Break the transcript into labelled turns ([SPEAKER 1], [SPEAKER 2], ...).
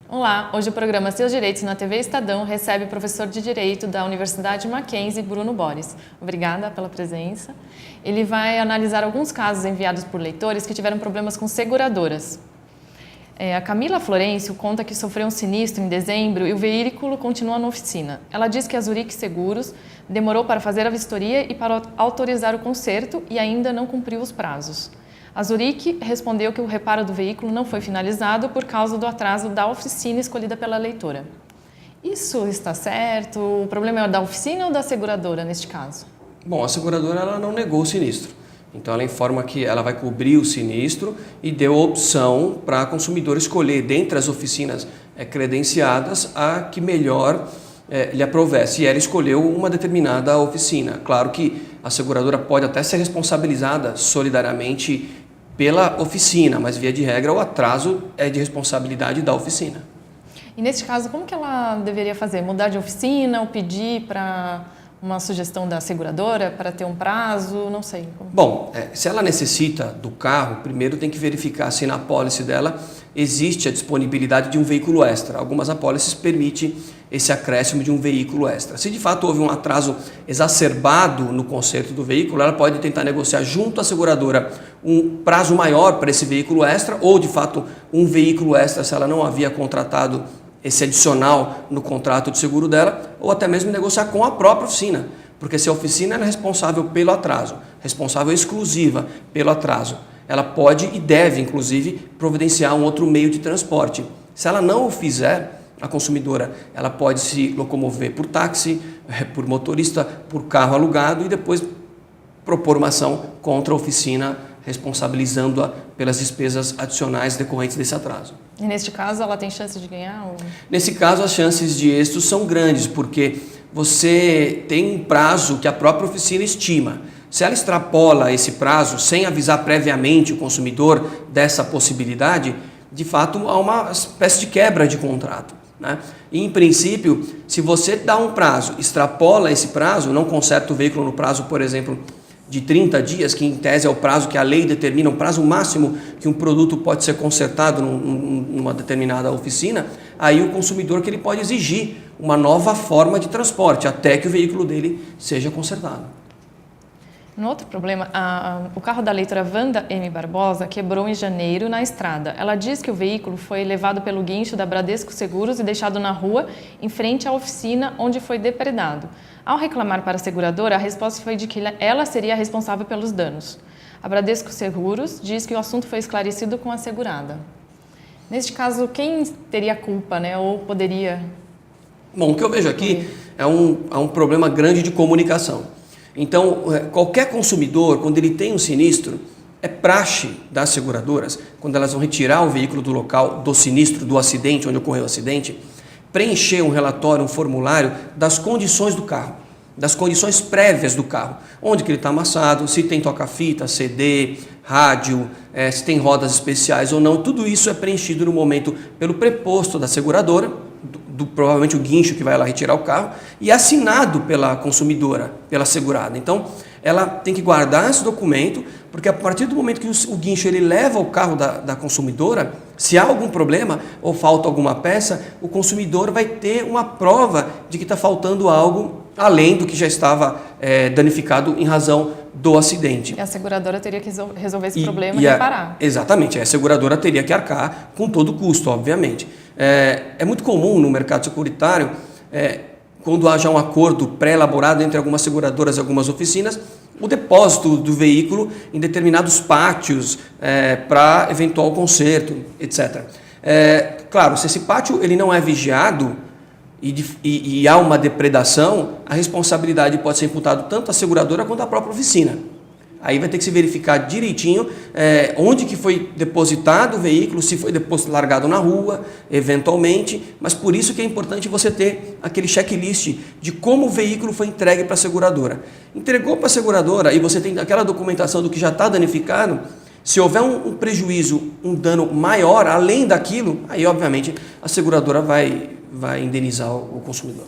[SPEAKER 1] Olá, hoje o programa Seus Direitos na TV Estadão recebe o professor de Direito da Universidade Mackenzie, Bruno Boris. Obrigada pela presença. Ele vai analisar alguns casos enviados por leitores que tiveram problemas com seguradoras. A Camila Florencio conta que sofreu um sinistro em dezembro e o veículo continua na oficina. Ela diz que a Zurich Seguros demorou para fazer a vistoria e para autorizar o conserto e ainda não cumpriu os prazos. A Zurich respondeu que o reparo do veículo não foi finalizado por causa do atraso da oficina escolhida pela leitora. Isso está certo? O problema é da oficina ou da seguradora neste caso?
[SPEAKER 2] Bom, a seguradora ela não negou o sinistro. Então ela informa que ela vai cobrir o sinistro e deu a opção para a consumidora escolher dentre as oficinas credenciadas a que melhor lhe aprovesse. E ela escolheu uma determinada oficina. Claro que a seguradora pode até ser responsabilizada solidariamente pela oficina, mas via de regra o atraso é de responsabilidade da oficina.
[SPEAKER 1] E neste caso, como que ela deveria fazer? Mudar de oficina ou pedir para uma sugestão da seguradora para ter um prazo? Não sei.
[SPEAKER 2] Bom, se ela necessita do carro, primeiro tem que verificar se na apólice dela existe a disponibilidade de um veículo extra. Algumas apólices permitem esse acréscimo de um veículo extra. Se de fato houve um atraso exacerbado no conserto do veículo, ela pode tentar negociar junto à seguradora um prazo maior para esse veículo extra ou de fato um veículo extra se ela não havia contratado esse adicional no contrato de seguro dela, ou até mesmo negociar com a própria oficina, porque se a oficina é responsável pelo atraso, responsável exclusiva pelo atraso, ela pode e deve, inclusive, providenciar um outro meio de transporte. Se ela não o fizer, a consumidora ela pode se locomover por táxi, por motorista, por carro alugado e depois propor uma ação contra a oficina, responsabilizando-a pelas despesas adicionais decorrentes desse atraso.
[SPEAKER 1] E neste caso ela tem chance de ganhar? Ou...
[SPEAKER 2] Nesse caso as chances de êxito são grandes, porque você tem um prazo que a própria oficina estima. Se ela extrapola esse prazo sem avisar previamente o consumidor dessa possibilidade, de fato há uma espécie de quebra de contrato, né? E, em princípio, se você dá um prazo, extrapola esse prazo, não conserta o veículo no prazo, por exemplo, de 30 dias, que em tese é o prazo que a lei determina, um prazo máximo que um produto pode ser consertado numa determinada oficina, aí o consumidor que ele pode exigir uma nova forma de transporte, até que o veículo dele seja consertado.
[SPEAKER 1] Um outro problema, o carro da leitora Wanda M. Barbosa quebrou em janeiro na estrada. Ela diz que o veículo foi levado pelo guincho da Bradesco Seguros e deixado na rua, em frente à oficina onde foi depredado. Ao reclamar para a seguradora, a resposta foi de que ela seria responsável pelos danos. A Bradesco Seguros diz que o assunto foi esclarecido com a segurada. Neste caso, quem teria culpa, né? Ou poderia...
[SPEAKER 2] Bom, o que eu vejo aqui é um problema grande de comunicação. Então, qualquer consumidor, quando ele tem um sinistro, é praxe das seguradoras, quando elas vão retirar o veículo do local do sinistro, do acidente, onde ocorreu o acidente, preencher um relatório, um formulário das condições do carro, das condições prévias do carro, onde que ele está amassado, se tem toca-fita, CD, rádio, se tem rodas especiais ou não, tudo isso é preenchido no momento pelo preposto da seguradora, provavelmente o guincho que vai lá retirar o carro, e assinado pela consumidora, pela segurada. Então, ela tem que guardar esse documento, porque a partir do momento que o guincho ele leva o carro da consumidora, se há algum problema ou falta alguma peça, o consumidor vai ter uma prova de que está faltando algo além do que já estava danificado em razão do acidente.
[SPEAKER 1] E a seguradora teria que resolver esse problema e reparar.
[SPEAKER 2] Exatamente, a seguradora teria que arcar com todo o custo, obviamente. É muito comum no mercado securitário, quando haja um acordo pré-elaborado entre algumas seguradoras e algumas oficinas, o depósito do veículo em determinados pátios para eventual conserto, etc. Claro, se esse pátio ele não é vigiado e há uma depredação, a responsabilidade pode ser imputada tanto à seguradora quanto à própria oficina. Aí vai ter que se verificar direitinho onde que foi depositado o veículo, se foi largado na rua, eventualmente, mas por isso que é importante você ter aquele checklist de como o veículo foi entregue para a seguradora. Entregou para a seguradora e você tem aquela documentação do que já está danificado, se houver um prejuízo, um dano maior além daquilo, aí obviamente a seguradora vai indenizar o consumidor.